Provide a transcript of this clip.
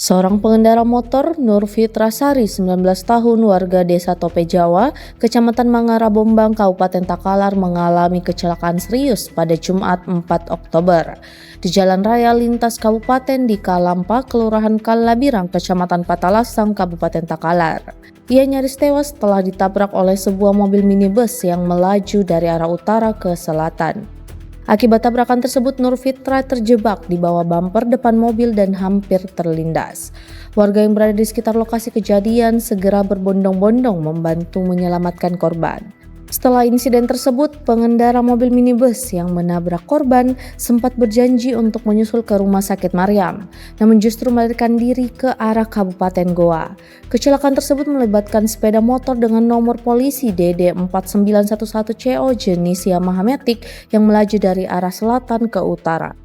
Seorang pengendara motor, Nur Fitrasari, 19 tahun, warga Desa Tope Jawa, Kecamatan Mangarabombang, Kabupaten Takalar, mengalami kecelakaan serius pada Jumat 4 Oktober. Di Jalan Raya Lintas Kabupaten di Kalampa, Kelurahan Kalabirang, Kecamatan Patalasang, Kabupaten Takalar. Ia nyaris tewas setelah ditabrak oleh sebuah mobil minibus yang melaju dari arah utara ke selatan. Akibat tabrakan tersebut, Nur Fitra terjebak di bawah bumper depan mobil dan hampir terlindas. Warga yang berada di sekitar lokasi kejadian segera berbondong-bondong membantu menyelamatkan korban. Setelah insiden tersebut, pengendara mobil minibus yang menabrak korban sempat berjanji untuk menyusul ke Rumah Sakit Maryam, namun justru melarikan diri ke arah Kabupaten Goa. Kecelakaan tersebut melibatkan sepeda motor dengan nomor polisi DD4911CO jenis Yamaha Matic yang melaju dari arah selatan ke utara.